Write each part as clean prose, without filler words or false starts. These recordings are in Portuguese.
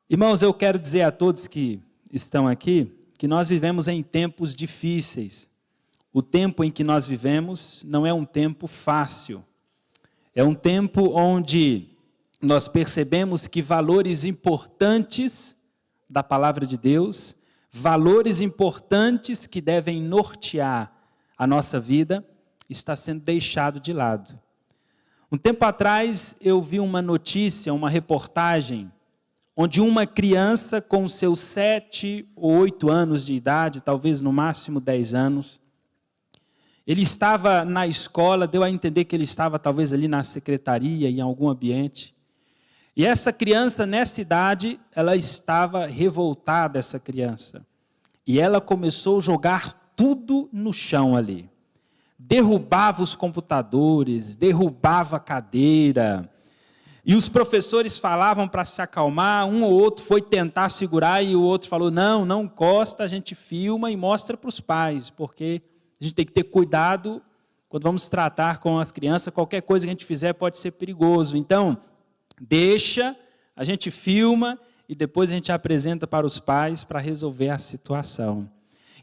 Irmãos, eu quero dizer a todos que estão aqui que nós vivemos em tempos difíceis. O tempo em que nós vivemos não é um tempo fácil. É um tempo onde nós percebemos que valores importantes da palavra de Deus, valores importantes que devem nortear a nossa vida, está sendo deixado de lado. Um tempo atrás eu vi uma notícia, uma reportagem, onde uma criança com seus 7 ou 8 anos de idade, talvez no máximo 10 anos, ele estava na escola, deu a entender que ele estava talvez ali na secretaria, em algum ambiente. E essa criança, nessa idade, ela estava revoltada, essa criança. E ela começou a jogar tudo no chão ali. Derrubava os computadores, derrubava a cadeira. E os professores falavam para se acalmar, um ou outro foi tentar segurar e o outro falou, não encosta, a gente filma e mostra para os pais, porque a gente tem que ter cuidado quando vamos tratar com as crianças, qualquer coisa que a gente fizer pode ser perigoso. Então, deixa, a gente filma e depois a gente apresenta para os pais para resolver a situação.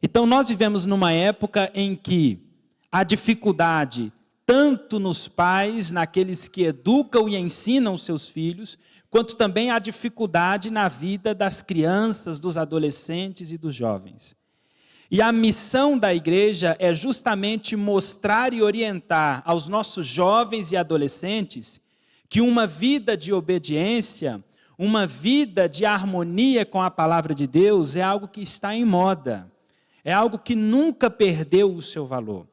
Então, nós vivemos numa época em que a dificuldade, tanto nos pais, naqueles que educam e ensinam os seus filhos, quanto também a dificuldade na vida das crianças, dos adolescentes e dos jovens. E a missão da igreja é justamente mostrar e orientar aos nossos jovens e adolescentes que uma vida de obediência, uma vida de harmonia com a palavra de Deus é algo que está em moda, é algo que nunca perdeu o seu valor.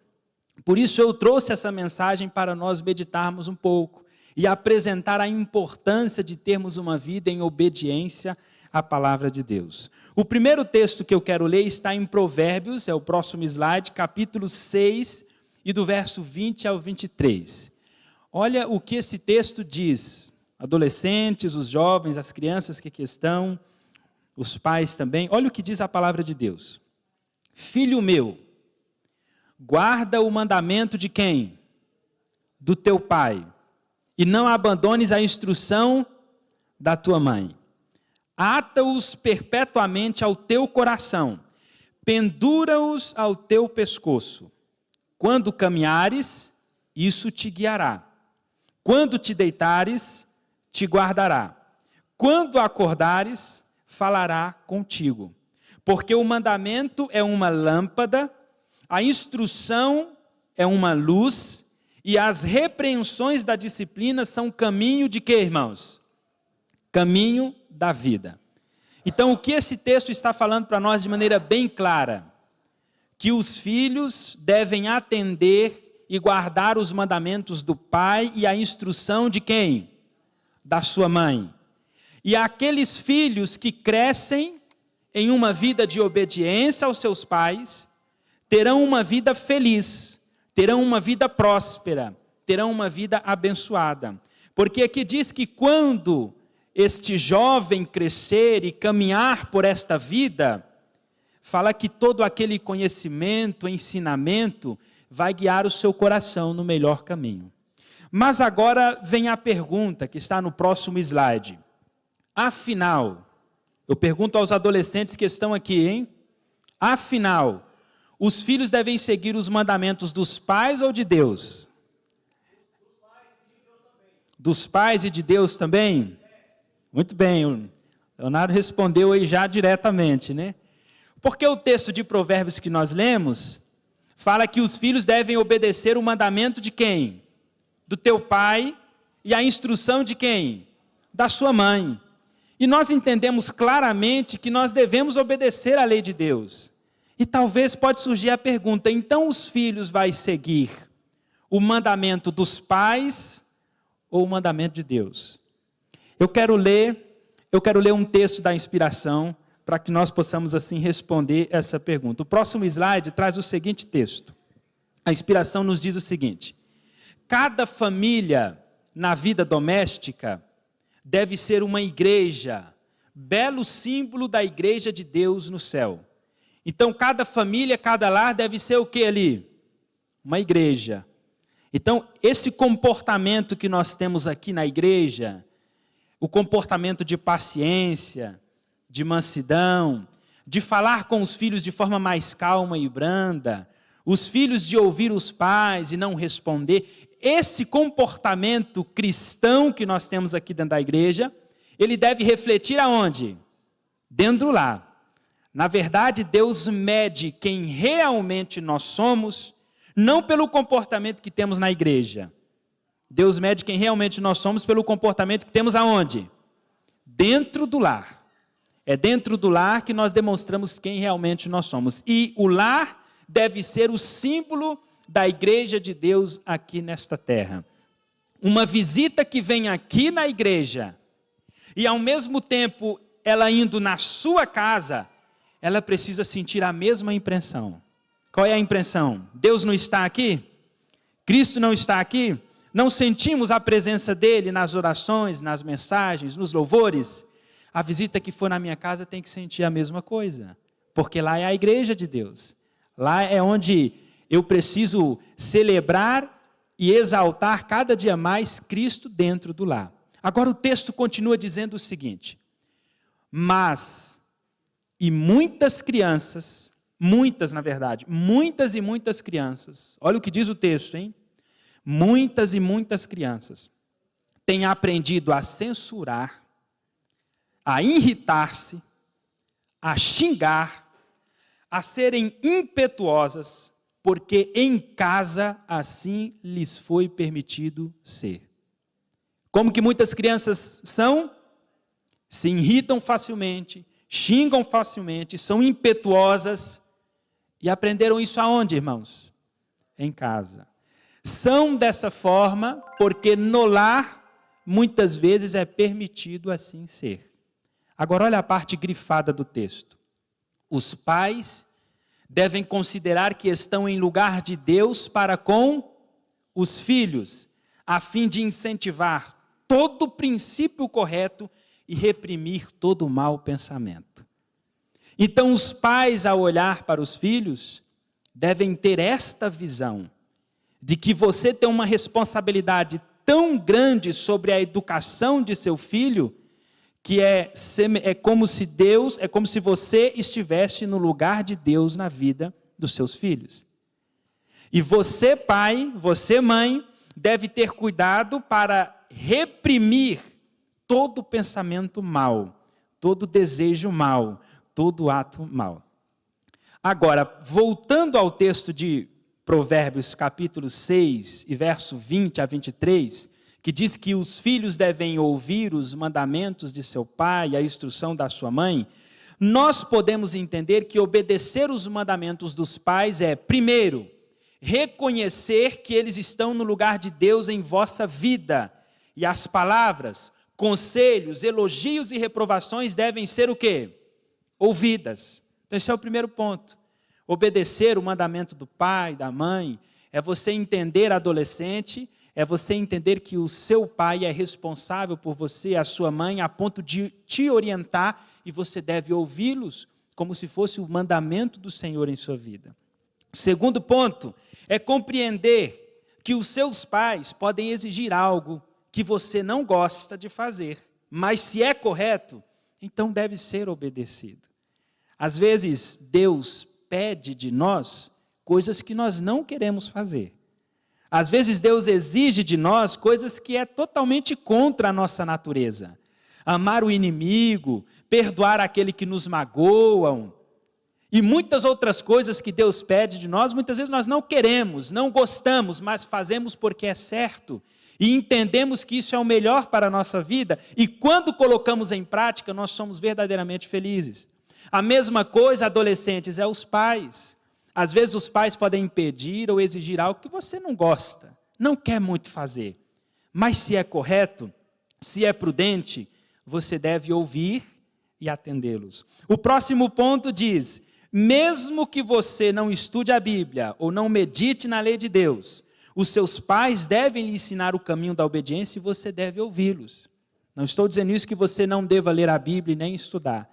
Por isso eu trouxe essa mensagem para nós meditarmos um pouco e apresentar a importância de termos uma vida em obediência à palavra de Deus. O primeiro texto que eu quero ler está em Provérbios, é o próximo slide, capítulo 6, e do verso 20 ao 23. Olha o que esse texto diz. Adolescentes, os jovens, as crianças que aqui estão, os pais também. Olha o que diz a palavra de Deus. Filho meu, guarda o mandamento de quem? Do teu pai. E não abandones a instrução da tua mãe. Ata-os perpetuamente ao teu coração. Pendura-os ao teu pescoço. Quando caminhares, isso te guiará. Quando te deitares, te guardará. Quando acordares, falará contigo. Porque o mandamento é uma lâmpada, a instrução é uma luz e as repreensões da disciplina são caminho de quê, irmãos? Caminho da vida. Então, o que esse texto está falando para nós de maneira bem clara? Que os filhos devem atender e guardar os mandamentos do pai e a instrução de quem? Da sua mãe. E aqueles filhos que crescem em uma vida de obediência aos seus pais, terão uma vida feliz, terão uma vida próspera, terão uma vida abençoada. Porque aqui diz que quando este jovem crescer e caminhar por esta vida, fala que todo aquele conhecimento, ensinamento, vai guiar o seu coração no melhor caminho. Mas agora vem a pergunta que está no próximo slide. Afinal, eu pergunto aos adolescentes que estão aqui, hein? Afinal, os filhos devem seguir os mandamentos dos pais ou de Deus? Dos pais e de Deus também? Muito bem, o Leonardo respondeu aí já diretamente, né? Porque o texto de Provérbios que nós lemos, fala que os filhos devem obedecer o mandamento de quem? Do teu pai e a instrução de quem? Da sua mãe. E nós entendemos claramente que nós devemos obedecer à lei de Deus. E talvez pode surgir a pergunta, então os filhos vão seguir o mandamento dos pais ou o mandamento de Deus? Eu quero ler um texto da inspiração para que nós possamos assim responder essa pergunta. O próximo slide traz o seguinte texto. A inspiração nos diz o seguinte: cada família na vida doméstica deve ser uma igreja, belo símbolo da igreja de Deus no céu. Então, cada família, cada lar deve ser o que ali? Uma igreja. Então, esse comportamento que nós temos aqui na igreja, o comportamento de paciência, de mansidão, de falar com os filhos de forma mais calma e branda, os filhos de ouvir os pais e não responder. Esse comportamento cristão que nós temos aqui dentro da igreja, ele deve refletir aonde? Dentro do lar. Na verdade, Deus mede quem realmente nós somos, não pelo comportamento que temos na igreja. Deus mede quem realmente nós somos pelo comportamento que temos aonde? Dentro do lar. É dentro do lar que nós demonstramos quem realmente nós somos. E o lar deve ser o símbolo da igreja de Deus aqui nesta terra. Uma visita que vem aqui na igreja e ao mesmo tempo ela indo na sua casa, ela precisa sentir a mesma impressão. Qual é a impressão? Deus não está aqui? Cristo não está aqui? Não sentimos a presença dele nas orações, nas mensagens, nos louvores? A visita que for na minha casa tem que sentir a mesma coisa, porque lá é a igreja de Deus. Lá é onde eu preciso celebrar e exaltar cada dia mais Cristo dentro do lar. Agora o texto continua dizendo o seguinte: mas, e muitas crianças, muitas e muitas crianças, olha o que diz o texto, hein? Muitas e muitas crianças têm aprendido a censurar, a irritar-se, a xingar, a serem impetuosas, porque em casa assim lhes foi permitido ser. Como que muitas crianças são? Se irritam facilmente, xingam facilmente, são impetuosas. E aprenderam isso aonde, irmãos? Em casa. São dessa forma porque no lar, muitas vezes é permitido assim ser. Agora olha a parte grifada do texto. Os pais devem considerar que estão em lugar de Deus para com os filhos, a fim de incentivar todo o princípio correto e reprimir todo o mau pensamento. Então os pais, ao olhar para os filhos, devem ter esta visão de que você tem uma responsabilidade tão grande sobre a educação de seu filho, que é como se você estivesse no lugar de Deus na vida dos seus filhos. E você, pai, você, mãe, deve ter cuidado para reprimir todo pensamento mau, todo desejo mau, todo ato mau. Agora, voltando ao texto de Provérbios capítulo 6 e verso 20 a 23, que diz que os filhos devem ouvir os mandamentos de seu pai e a instrução da sua mãe, nós podemos entender que obedecer os mandamentos dos pais é, primeiro, reconhecer que eles estão no lugar de Deus em vossa vida, e as palavras, conselhos, elogios e reprovações devem ser o quê? Ouvidas. Então esse é o primeiro ponto. Obedecer o mandamento do pai, da mãe, é você entender, adolescente, é você entender que o seu pai é responsável por você, a sua mãe, a ponto de te orientar, e você deve ouvi-los como se fosse o mandamento do Senhor em sua vida. Segundo ponto, é compreender que os seus pais podem exigir algo que você não gosta de fazer, mas se é correto, então deve ser obedecido. Às vezes, Deus pede de nós coisas que nós não queremos fazer. Às vezes Deus exige de nós coisas que é totalmente contra a nossa natureza. Amar o inimigo, perdoar aquele que nos magoam, e muitas outras coisas que Deus pede de nós, muitas vezes nós não queremos, não gostamos, mas fazemos porque é certo. E entendemos que isso é o melhor para a nossa vida, e quando colocamos em prática, nós somos verdadeiramente felizes. A mesma coisa, adolescentes, é os pais. Às vezes os pais podem impedir ou exigir algo que você não gosta, não quer muito fazer. Mas se é correto, se é prudente, você deve ouvir e atendê-los. O próximo ponto diz: mesmo que você não estude a Bíblia ou não medite na lei de Deus, os seus pais devem lhe ensinar o caminho da obediência e você deve ouvi-los. Não estou dizendo isso que você não deva ler a Bíblia e nem estudar.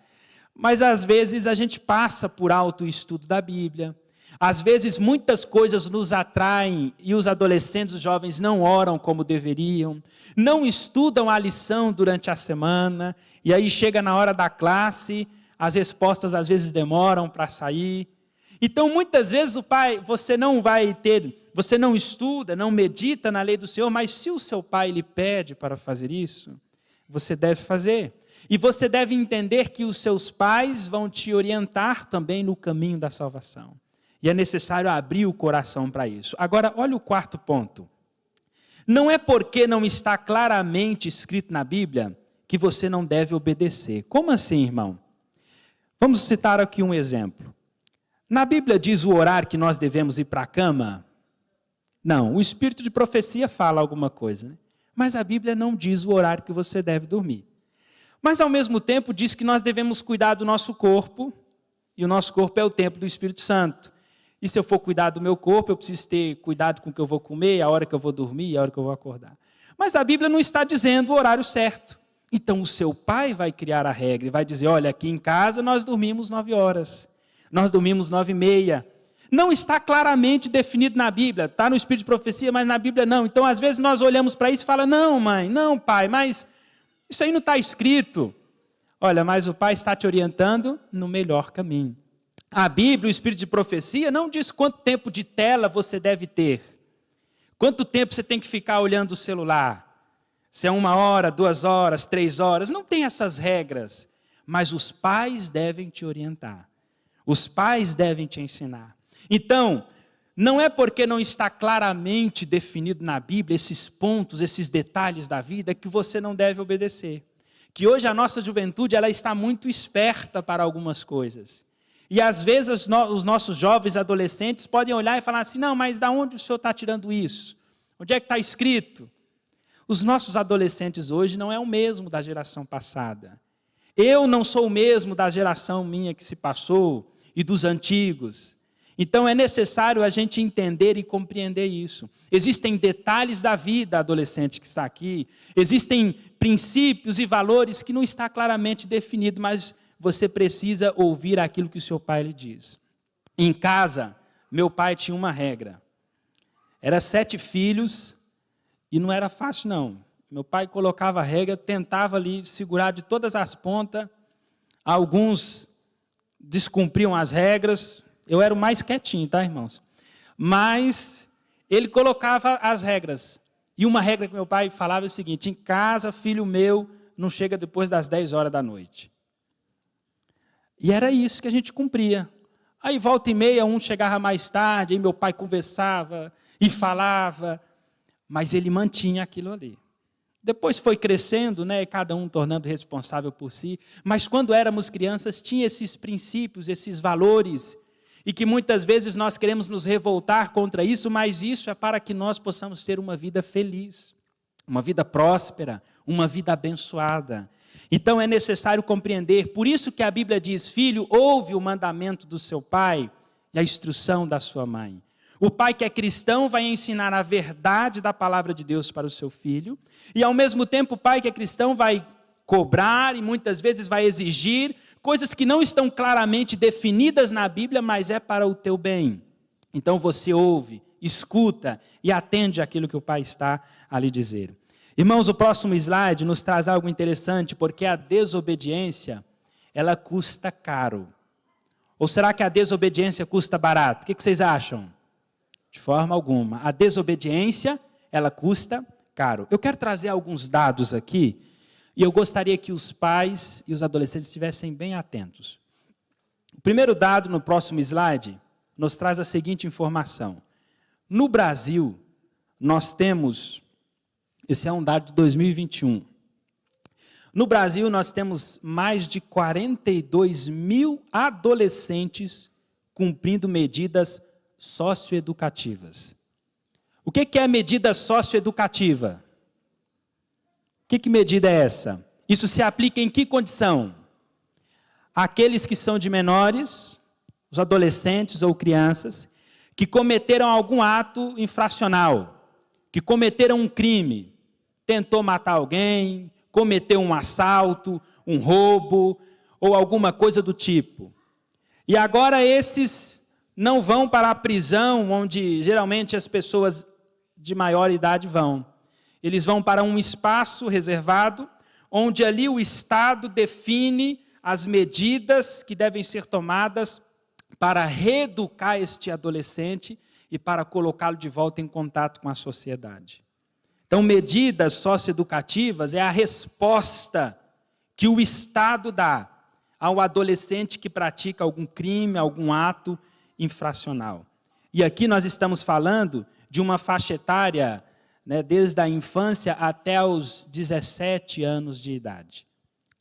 Mas às vezes a gente passa por alto o estudo da Bíblia, Às vezes muitas coisas nos atraem e os adolescentes, os jovens não oram como deveriam, não estudam a lição durante a semana, e aí chega na hora da classe, as respostas às vezes demoram para sair. Então muitas vezes você não estuda, não medita na lei do Senhor, mas se o seu pai lhe pede para fazer isso, você deve fazer. E você deve entender que os seus pais vão te orientar também no caminho da salvação. E é necessário abrir o coração para isso. Agora, olha o quarto ponto. Não é porque não está claramente escrito na Bíblia que você não deve obedecer. Como assim, irmão? Vamos citar aqui um exemplo. Na Bíblia diz o horário que nós devemos ir para a cama? Não, o espírito de profecia fala alguma coisa, né? Mas a Bíblia não diz o horário que você deve dormir. Mas ao mesmo tempo diz que nós devemos cuidar do nosso corpo, e o nosso corpo é o templo do Espírito Santo. E se eu for cuidar do meu corpo, eu preciso ter cuidado com o que eu vou comer, a hora que eu vou dormir, a hora que eu vou acordar. Mas a Bíblia não está dizendo o horário certo. Então o seu pai vai criar a regra e vai dizer, olha, aqui em casa nós dormimos 9 horas, nós dormimos 9h30. Não está claramente definido na Bíblia, está no Espírito de Profecia, mas na Bíblia não. Então às vezes nós olhamos para isso e falamos, não mãe, não pai, mas isso aí não está escrito. Olha, mas o pai está te orientando no melhor caminho. A Bíblia, o Espírito de Profecia, não diz quanto tempo de tela você deve ter. Quanto tempo você tem que ficar olhando o celular. Se é 1 hora, 2 horas, 3 horas. Não tem essas regras. Mas os pais devem te orientar. Os pais devem te ensinar. Então, não é porque não está claramente definido na Bíblia esses pontos, esses detalhes da vida, que você não deve obedecer. Que hoje a nossa juventude ela está muito esperta para algumas coisas. E às vezes os nossos jovens adolescentes podem olhar e falar assim, não, mas de onde o senhor está tirando isso? Onde é que está escrito? Os nossos adolescentes hoje não é o mesmo da geração passada. Eu não sou o mesmo da geração minha que se passou e dos antigos. Então é necessário a gente entender e compreender isso. Existem detalhes da vida adolescente que está aqui, existem princípios e valores que não está claramente definido, mas você precisa ouvir aquilo que o seu pai lhe diz. Em casa, meu pai tinha uma regra. Era 7 filhos e não era fácil não. Meu pai colocava a regra, tentava ali segurar de todas as pontas. Alguns descumpriam as regras. Eu era o mais quietinho, tá, irmãos? Mas ele colocava as regras. E uma regra que meu pai falava é o seguinte, em casa, filho meu, não chega depois das 10 horas da noite. E era isso que a gente cumpria. Aí volta e meia, um chegava mais tarde, aí meu pai conversava e falava, mas ele mantinha aquilo ali. Depois foi crescendo, né, cada um tornando responsável por si, mas quando éramos crianças tinha esses princípios, esses valores, e que muitas vezes nós queremos nos revoltar contra isso, mas isso é para que nós possamos ter uma vida feliz, uma vida próspera, uma vida abençoada. Então é necessário compreender, por isso que a Bíblia diz, filho, ouve o mandamento do seu pai e a instrução da sua mãe. O pai que é cristão vai ensinar a verdade da palavra de Deus para o seu filho, e ao mesmo tempo o pai que é cristão vai cobrar e muitas vezes vai exigir coisas que não estão claramente definidas na Bíblia, mas é para o teu bem. Então você ouve, escuta e atende aquilo que o pai está a lhe dizer. Irmãos, o próximo slide nos traz algo interessante, porque a desobediência, ela custa caro. Ou será que a desobediência custa barato? O que vocês acham? De forma alguma. A desobediência, ela custa caro. Eu quero trazer alguns dados aqui, e eu gostaria que os pais e os adolescentes estivessem bem atentos. O primeiro dado, no próximo slide, nos traz a seguinte informação. No Brasil, nós temos... Esse é um dado de 2021. No Brasil, nós temos mais de 42 mil adolescentes cumprindo medidas socioeducativas. O que é medida socioeducativa? Que medida é essa? Isso se aplica em que condição? Aqueles que são de menores, os adolescentes ou crianças, que cometeram algum ato infracional, que cometeram um crime, tentou matar alguém, cometeu um assalto, um roubo, ou alguma coisa do tipo. E agora esses não vão para a prisão, onde geralmente as pessoas de maior idade vão. Eles vão para um espaço reservado, onde ali o Estado define as medidas que devem ser tomadas para reeducar este adolescente e para colocá-lo de volta em contato com a sociedade. Então, medidas socioeducativas é a resposta que o Estado dá ao adolescente que pratica algum crime, algum ato infracional. E aqui nós estamos falando de uma faixa etária, desde a infância até os 17 anos de idade.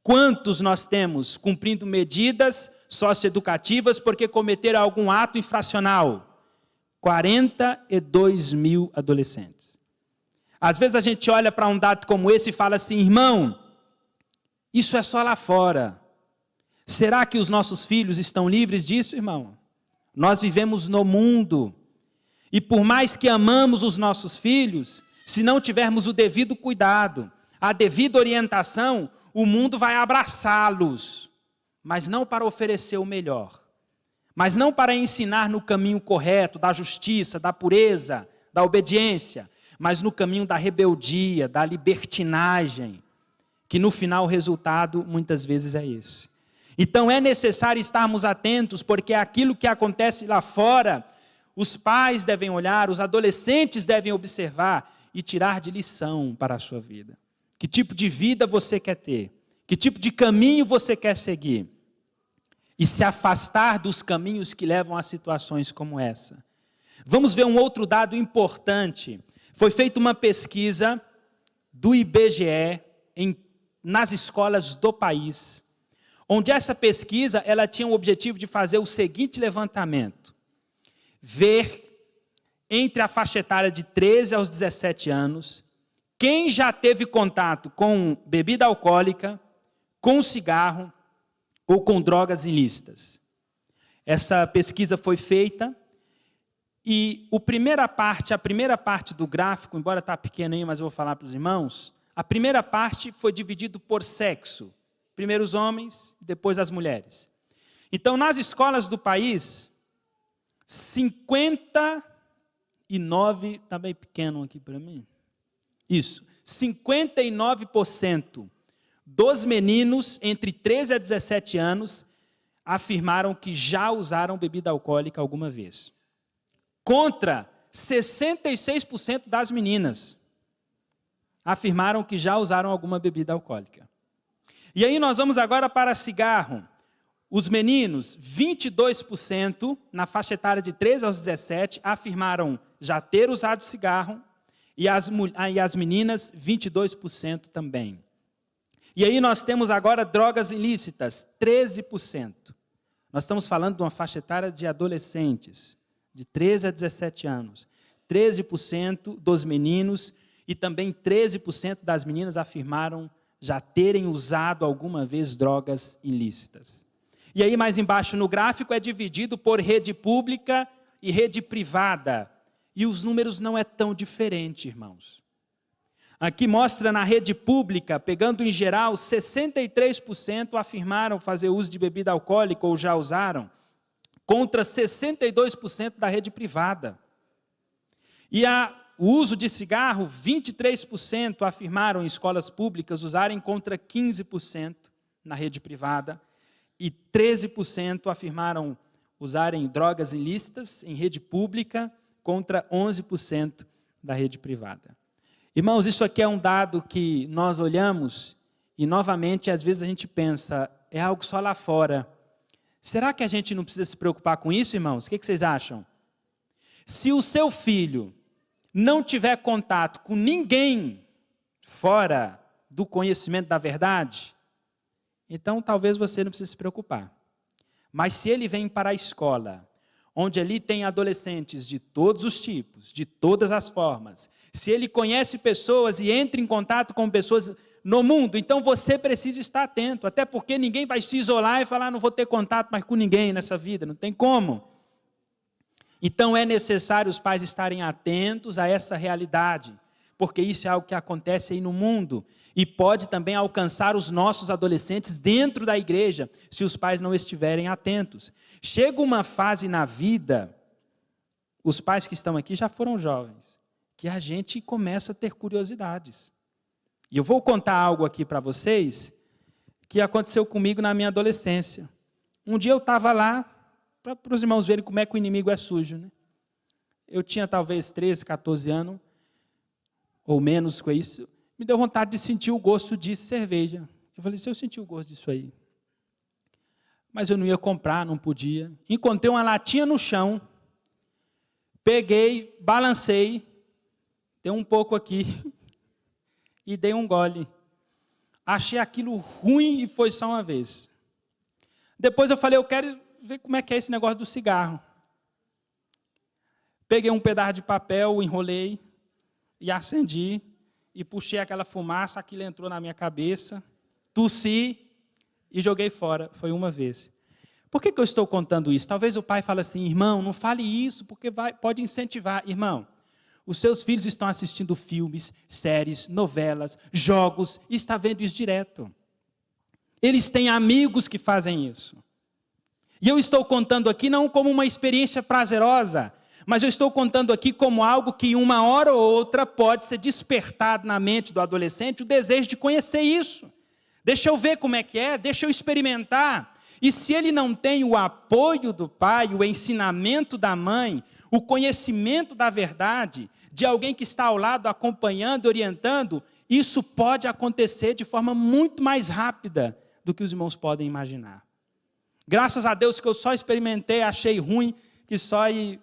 Quantos nós temos cumprindo medidas socioeducativas porque cometeram algum ato infracional? 42 mil adolescentes. Às vezes a gente olha para um dado como esse e fala assim, irmão, isso é só lá fora. Será que os nossos filhos estão livres disso, irmão? Nós vivemos no mundo. E por mais que amamos os nossos filhos, se não tivermos o devido cuidado, a devida orientação, o mundo vai abraçá-los, mas não para oferecer o melhor, mas não para ensinar no caminho correto, da justiça, da pureza, da obediência, mas no caminho da rebeldia, da libertinagem, que no final o resultado muitas vezes é esse. Então é necessário estarmos atentos, porque aquilo que acontece lá fora, os pais devem olhar, os adolescentes devem observar e tirar de lição para a sua vida. Que tipo de vida você quer ter? Que tipo de caminho você quer seguir? E se afastar dos caminhos que levam a situações como essa. Vamos ver um outro dado importante. Foi feita uma pesquisa do IBGE nas escolas do país, onde essa pesquisa ela tinha o objetivo de fazer o seguinte levantamento. Ver entre a faixa etária de 13 aos 17 anos, quem já teve contato com bebida alcoólica, com cigarro ou com drogas ilícitas. Essa pesquisa foi feita e a primeira parte do gráfico, embora está pequeno aí, mas eu vou falar para os irmãos, a primeira parte foi dividida por sexo. Primeiro os homens, depois as mulheres. Então, nas escolas do país, 59%, está bem pequeno aqui para mim. Isso, 59% dos meninos entre 13 a 17 anos afirmaram que já usaram bebida alcoólica alguma vez. Contra 66% das meninas afirmaram que já usaram alguma bebida alcoólica. E aí nós vamos agora para cigarro. Os meninos, 22%, na faixa etária de 13 aos 17, afirmaram já ter usado cigarro, e as meninas, 22% também. E aí nós temos agora drogas ilícitas, 13%. Nós estamos falando de uma faixa etária de adolescentes, de 13 a 17 anos. 13% dos meninos e também 13% das meninas afirmaram já terem usado alguma vez drogas ilícitas. E aí mais embaixo no gráfico é dividido por rede pública e rede privada. E os números não é tão diferente, irmãos. Aqui mostra na rede pública, pegando em geral, 63% afirmaram fazer uso de bebida alcoólica ou já usaram, contra 62% da rede privada. E o uso de cigarro, 23% afirmaram em escolas públicas usarem contra 15% na rede privada. E 13% afirmaram usarem drogas ilícitas em rede pública contra 11% da rede privada. Irmãos, isso aqui é um dado que nós olhamos e, novamente, às vezes a gente pensa, é algo só lá fora. Será que a gente não precisa se preocupar com isso, irmãos? O que vocês acham? Se o seu filho não tiver contato com ninguém fora do conhecimento da verdade, então talvez você não precise se preocupar. Mas se ele vem para a escola, onde ali tem adolescentes de todos os tipos, de todas as formas, se ele conhece pessoas e entra em contato com pessoas no mundo, então você precisa estar atento, até porque ninguém vai se isolar e falar, não vou ter contato mais com ninguém nessa vida, não tem como. Então é necessário os pais estarem atentos a essa realidade, porque isso é algo que acontece aí no mundo e pode também alcançar os nossos adolescentes dentro da igreja, se os pais não estiverem atentos. Chega uma fase na vida, os pais que estão aqui já foram jovens, que a gente começa a ter curiosidades. E eu vou contar algo aqui para vocês que aconteceu comigo na minha adolescência. Um dia eu estava lá, para os irmãos verem como é que o inimigo é sujo, né? Eu tinha talvez 13, 14 anos, ou menos com isso, me deu vontade de sentir o gosto de cerveja. Eu falei, se eu sentir o gosto disso aí. Mas eu não ia comprar, não podia. Encontrei uma latinha no chão, peguei, balancei, dei um pouco aqui e dei um gole. Achei aquilo ruim e foi só uma vez. Depois eu falei, eu quero ver como é que é esse negócio do cigarro. Peguei um pedaço de papel, enrolei e acendi e puxei aquela fumaça, aquilo entrou na minha cabeça, tossi e joguei fora. Foi uma vez. Por que eu estou contando isso? Talvez o pai fale assim, irmão, não fale isso porque pode incentivar. Irmão, os seus filhos estão assistindo filmes, séries, novelas, jogos, e está vendo isso direto. Eles têm amigos que fazem isso. E eu estou contando aqui não como uma experiência prazerosa, mas eu estou contando aqui como algo que uma hora ou outra pode ser despertado na mente do adolescente o desejo de conhecer isso. Deixa eu ver como é que é, deixa eu experimentar. E se ele não tem o apoio do pai, o ensinamento da mãe, o conhecimento da verdade, de alguém que está ao lado acompanhando, orientando, isso pode acontecer de forma muito mais rápida do que os irmãos podem imaginar. Graças a Deus que eu só experimentei, achei ruim, que só e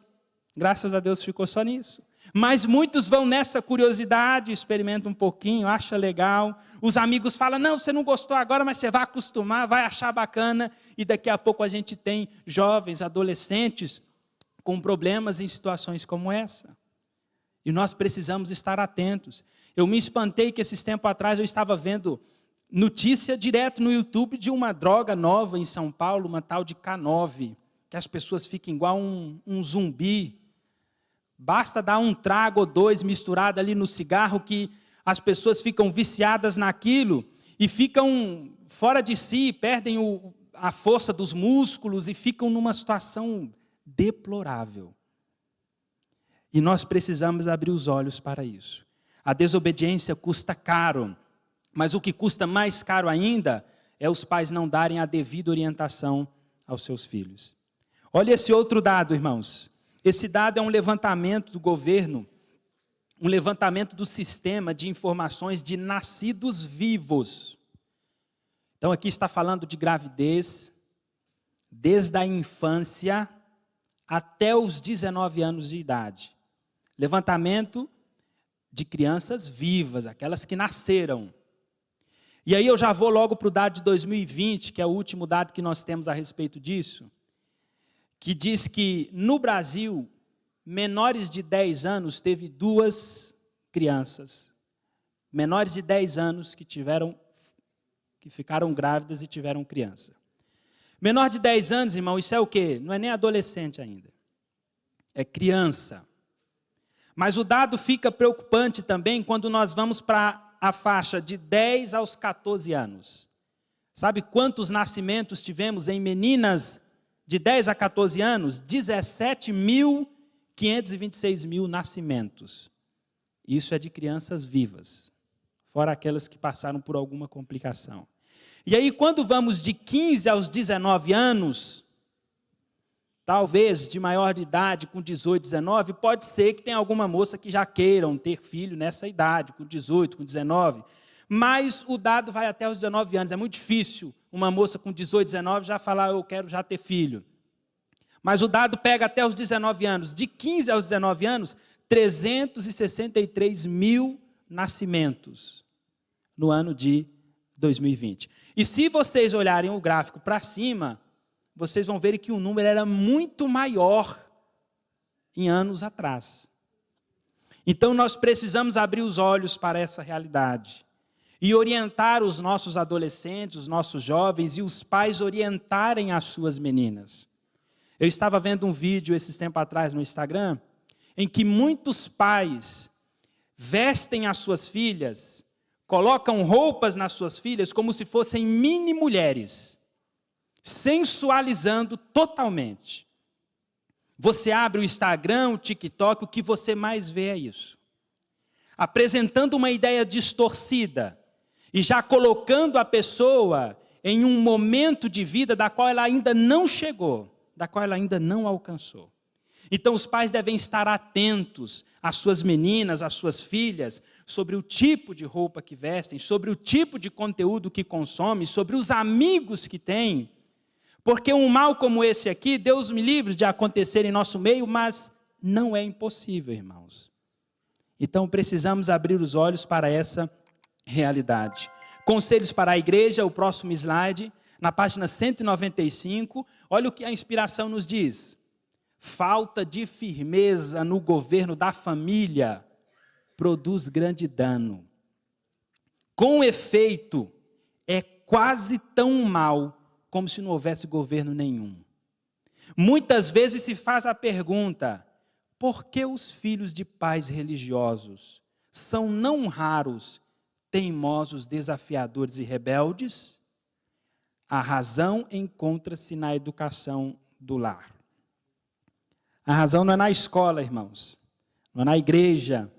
graças a Deus ficou só nisso. Mas muitos vão nessa curiosidade, experimentam um pouquinho, acha legal. Os amigos falam, não, você não gostou agora, mas você vai acostumar, vai achar bacana. E daqui a pouco a gente tem jovens, adolescentes, com problemas em situações como essa. E nós precisamos estar atentos. Eu me espantei que esses tempos atrás eu estava vendo notícia direto no YouTube de uma droga nova em São Paulo, uma tal de K9, que as pessoas ficam igual um zumbi. Basta dar um trago ou dois misturado ali no cigarro que as pessoas ficam viciadas naquilo e ficam fora de si, perdem a força dos músculos e ficam numa situação deplorável. E nós precisamos abrir os olhos para isso. A desobediência custa caro, mas o que custa mais caro ainda é os pais não darem a devida orientação aos seus filhos. Olha esse outro dado, irmãos. Esse dado é um levantamento do governo, um levantamento do sistema de informações de nascidos vivos. Então aqui está falando de gravidez, desde a infância até os 19 anos de idade. Levantamento de crianças vivas, aquelas que nasceram. E aí eu já vou logo para o dado de 2020, que é o último dado que nós temos a respeito disso, que diz que no Brasil, menores de 10 anos, teve 2 crianças. Menores de 10 anos que ficaram grávidas e tiveram criança. Menor de 10 anos, irmão, isso é o quê? Não é nem adolescente ainda. É criança. Mas o dado fica preocupante também quando nós vamos para a faixa de 10 aos 14 anos. Sabe quantos nascimentos tivemos em meninas de 10 a 14 anos? 17.526 nascimentos. Isso é de crianças vivas, fora aquelas que passaram por alguma complicação. E aí, quando vamos de 15 aos 19 anos, talvez de maior de idade, com 18, 19, pode ser que tenha alguma moça que já queiram ter filho nessa idade, com 18, com 19. Mas o dado vai até os 19 anos. É muito difícil uma moça com 18, 19 já falar, eu quero já ter filho. Mas o dado pega até os 19 anos. De 15 aos 19 anos, 363 mil nascimentos no ano de 2020. E se vocês olharem o gráfico para cima, vocês vão ver que o número era muito maior em anos atrás. Então nós precisamos abrir os olhos para essa realidade e orientar os nossos adolescentes, os nossos jovens e os pais orientarem as suas meninas. Eu estava vendo um vídeo esses tempos atrás no Instagram, em que muitos pais vestem as suas filhas, colocam roupas nas suas filhas como se fossem mini mulheres, sensualizando totalmente. Você abre o Instagram, o TikTok, o que você mais vê é isso. Apresentando uma ideia distorcida e já colocando a pessoa em um momento de vida da qual ela ainda não chegou, da qual ela ainda não alcançou. Então os pais devem estar atentos às suas meninas, às suas filhas, sobre o tipo de roupa que vestem, sobre o tipo de conteúdo que consomem, sobre os amigos que têm. Porque um mal como esse aqui, Deus me livre de acontecer em nosso meio, mas não é impossível, irmãos. Então precisamos abrir os olhos para essa realidade. Conselhos para a igreja, o próximo slide, na página 195, olha o que a inspiração nos diz. Falta de firmeza no governo da família produz grande dano. Com efeito, é quase tão mal como se não houvesse governo nenhum. Muitas vezes se faz a pergunta, por que os filhos de pais religiosos são não raros teimosos, desafiadores e rebeldes? A razão encontra-se na educação do lar. A razão não é na escola, irmãos, não é na igreja,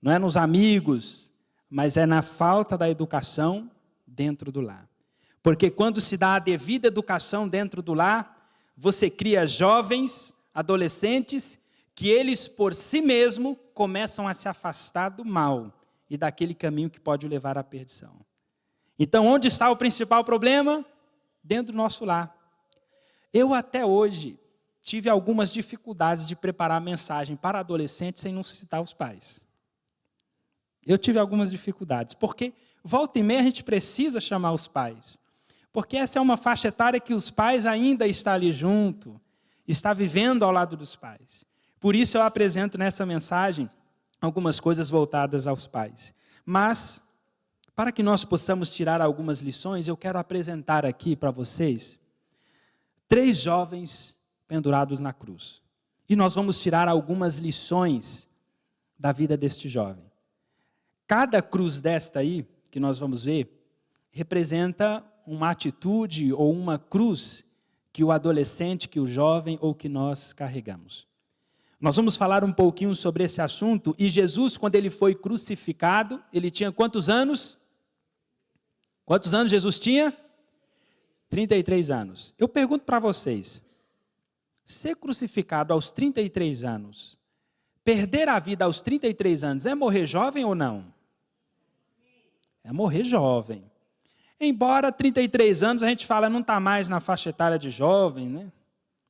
não é nos amigos, mas é na falta da educação dentro do lar. Porque quando se dá a devida educação dentro do lar, você cria jovens, adolescentes, que eles por si mesmos começam a se afastar do mal e daquele caminho que pode o levar à perdição. Então, onde está o principal problema? Dentro do nosso lar. Eu até hoje tive algumas dificuldades de preparar a mensagem para adolescentes sem não citar os pais. Eu tive algumas dificuldades, porque volta e meia a gente precisa chamar os pais. Porque essa é uma faixa etária que os pais ainda estão ali junto, está vivendo ao lado dos pais. Por isso eu apresento nessa mensagem algumas coisas voltadas aos pais. Mas, para que nós possamos tirar algumas lições, eu quero apresentar aqui para vocês 3 jovens pendurados na cruz. E nós vamos tirar algumas lições da vida deste jovem. Cada cruz desta aí, que nós vamos ver, representa uma atitude ou uma cruz que o adolescente, que o jovem ou que nós carregamos. Nós vamos falar um pouquinho sobre esse assunto. E Jesus, quando ele foi crucificado, ele tinha quantos anos? Quantos anos Jesus tinha? 33 anos. Eu pergunto para vocês, ser crucificado aos 33 anos, perder a vida aos 33 anos, é morrer jovem ou não? É morrer jovem. Embora 33 anos a gente fala, não está mais na faixa etária de jovem, né?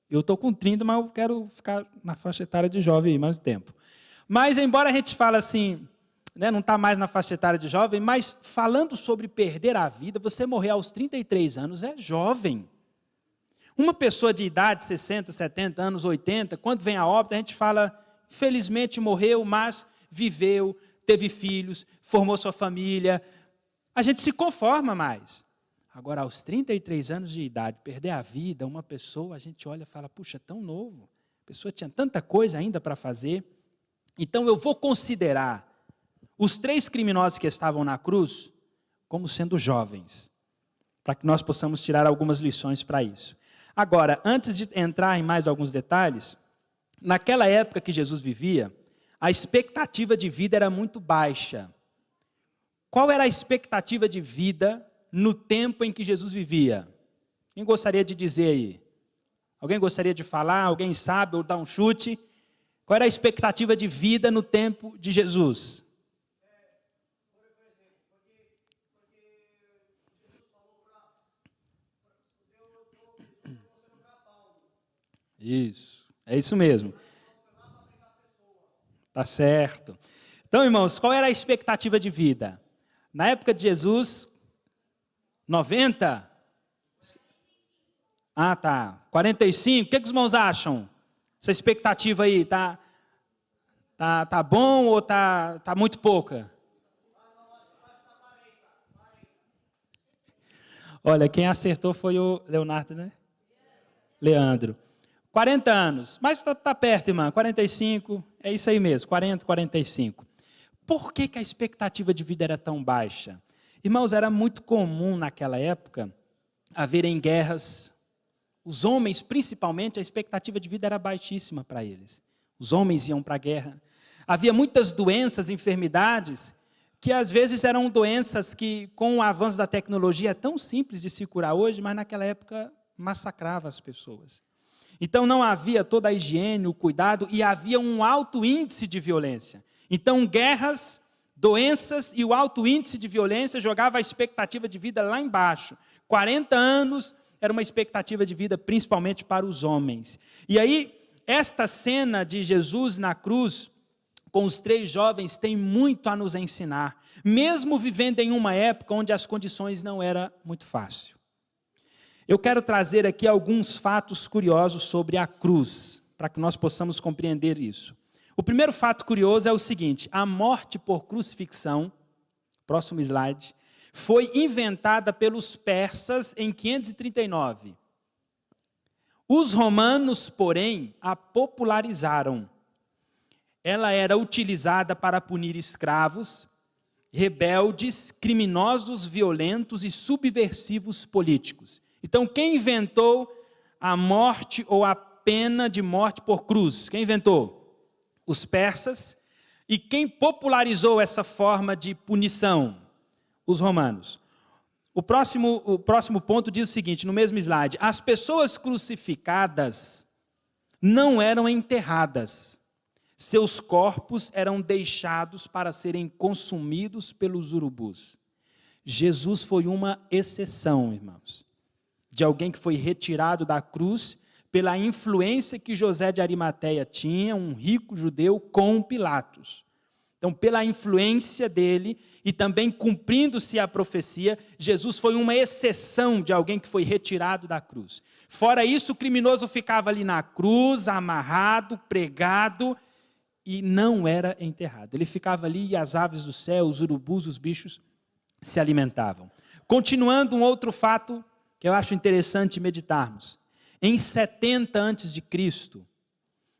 Eu estou com 30, mas eu quero ficar na faixa etária de jovem aí mais tempo. Mas embora a gente fale assim, né, não está mais na faixa etária de jovem, mas falando sobre perder a vida, você morrer aos 33 anos é jovem. Uma pessoa de idade, 60, 70 anos, 80, quando vem a óbito, a gente fala, felizmente morreu, mas viveu, teve filhos, formou sua família. A gente se conforma mais. Agora, aos 33 anos de idade, perder a vida, uma pessoa, a gente olha e fala, puxa, tão novo. A pessoa tinha tanta coisa ainda para fazer. Então, eu vou considerar os 3 criminosos que estavam na cruz como sendo jovens, para que nós possamos tirar algumas lições para isso. Agora, antes de entrar em mais alguns detalhes, naquela época que Jesus vivia, a expectativa de vida era muito baixa. Qual era a expectativa de vida no tempo em que Jesus vivia? Quem gostaria de dizer aí? Alguém gostaria de falar? Alguém sabe ou dar um chute? Qual era a expectativa de vida no tempo de Jesus? Isso, é isso mesmo. Tá certo. Então, irmãos, qual era a expectativa de vida? Na época de Jesus, 90? Ah, tá. 45? O que os irmãos acham? Essa expectativa aí, tá bom ou tá muito pouca? Olha, quem acertou foi o Leonardo, né? Leandro. 40 anos. Mas tá perto, irmã. 45, é isso aí mesmo, 40, 45. Por que a expectativa de vida era tão baixa? Irmãos, era muito comum naquela época haverem guerras. Os homens, principalmente, a expectativa de vida era baixíssima para eles. Os homens iam para a guerra. Havia muitas doenças, enfermidades, que às vezes eram doenças que, com o avanço da tecnologia, é tão simples de se curar hoje, mas naquela época massacrava as pessoas. Então não havia toda a higiene, o cuidado, e havia um alto índice de violência. Então guerras, doenças e o alto índice de violência jogava a expectativa de vida lá embaixo. 40 anos era uma expectativa de vida principalmente para os homens. E aí, esta cena de Jesus na cruz, com os 3 jovens, tem muito a nos ensinar, mesmo vivendo em uma época onde as condições não eram muito fáceis. Eu quero trazer aqui alguns fatos curiosos sobre a cruz, para que nós possamos compreender isso. O primeiro fato curioso é o seguinte: a morte por crucifixão, próximo slide, foi inventada pelos persas em 539. Os romanos, porém, a popularizaram. Ela era utilizada para punir escravos, rebeldes, criminosos, violentos e subversivos políticos. Então, quem inventou a morte ou a pena de morte por cruz? Quem inventou? Os persas. E quem popularizou essa forma de punição? Os romanos. O próximo ponto diz o seguinte, no mesmo slide: as pessoas crucificadas não eram enterradas. Seus corpos eram deixados para serem consumidos pelos urubus. Jesus foi uma exceção, irmãos, de alguém que foi retirado da cruz pela influência que José de Arimateia tinha, um rico judeu, com Pilatos. Então, pela influência dele e também cumprindo-se a profecia, Jesus foi uma exceção de alguém que foi retirado da cruz. Fora isso, o criminoso ficava ali na cruz, amarrado, pregado, e não era enterrado. Ele ficava ali e as aves do céu, os urubus, os bichos, se alimentavam. Continuando, um outro fato que eu acho interessante meditarmos. Em 70 a.C.,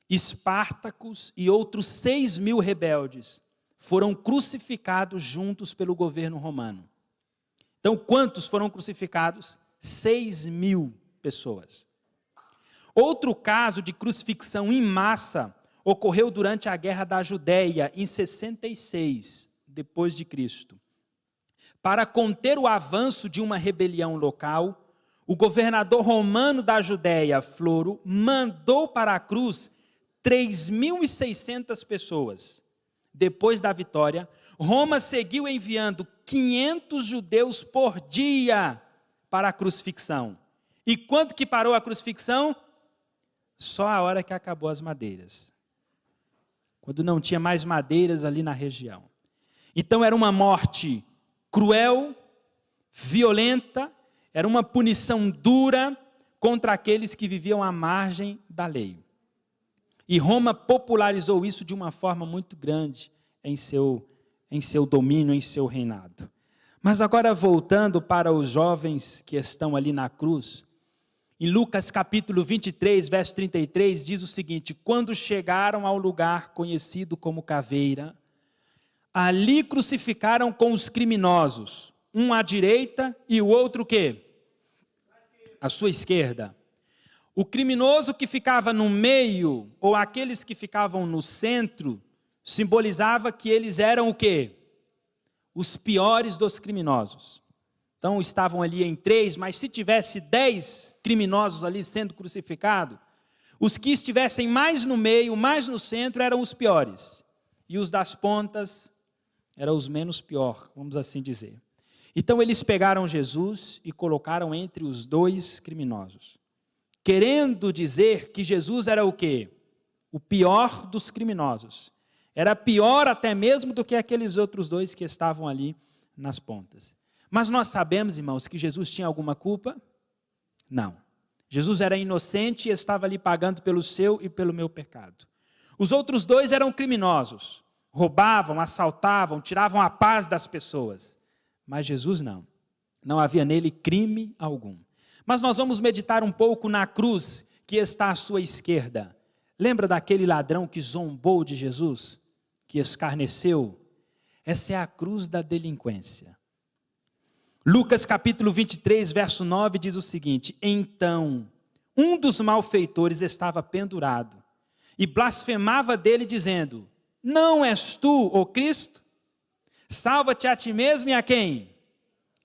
Espartacus e outros 6.000 rebeldes foram crucificados juntos pelo governo romano. Então, quantos foram crucificados? 6.000 pessoas. Outro caso de crucifixão em massa ocorreu durante a Guerra da Judéia, em 66, depois de Cristo. Para conter o avanço de uma rebelião local, o governador romano da Judéia, Floro, mandou para a cruz 3.600 pessoas. Depois da vitória, Roma seguiu enviando 500 judeus por dia para a crucifixão. E quando que parou a crucifixão? Só a hora que acabou as madeiras. Quando não tinha mais madeiras ali na região. Então era uma morte cruel, violenta, era uma punição dura contra aqueles que viviam à margem da lei. E Roma popularizou isso de uma forma muito grande em seu domínio, em seu reinado. Mas agora voltando para os jovens que estão ali na cruz, em Lucas capítulo 23, verso 33, diz o seguinte: quando chegaram ao lugar conhecido como Caveira, ali crucificaram com os criminosos, um à direita e o outro o quê? À sua esquerda. O criminoso que ficava no meio, ou aqueles que ficavam no centro, simbolizava que eles eram o quê? Os piores dos criminosos. Então estavam ali em 3, mas se tivesse 10 criminosos ali sendo crucificados, os que estivessem mais no meio, mais no centro, eram os piores. E os das pontas eram os menos pior, vamos assim dizer. Então eles pegaram Jesus e colocaram entre os 2 criminosos. Querendo dizer que Jesus era o quê? O pior dos criminosos. Era pior até mesmo do que aqueles outros 2 que estavam ali nas pontas. Mas nós sabemos, irmãos, que Jesus tinha alguma culpa? Não. Jesus era inocente e estava ali pagando pelo seu e pelo meu pecado. Os outros 2 eram criminosos. Roubavam, assaltavam, tiravam a paz das pessoas. Mas Jesus não. Não havia nele crime algum. Mas nós vamos meditar um pouco na cruz que está à sua esquerda. Lembra daquele ladrão que zombou de Jesus? Que escarneceu? Essa é a cruz da delinquência. Lucas capítulo 23, verso 9 diz o seguinte: então, um dos malfeitores estava pendurado e blasfemava dele dizendo: não és tu, ó Cristo? Salva-te a ti mesmo e a quem?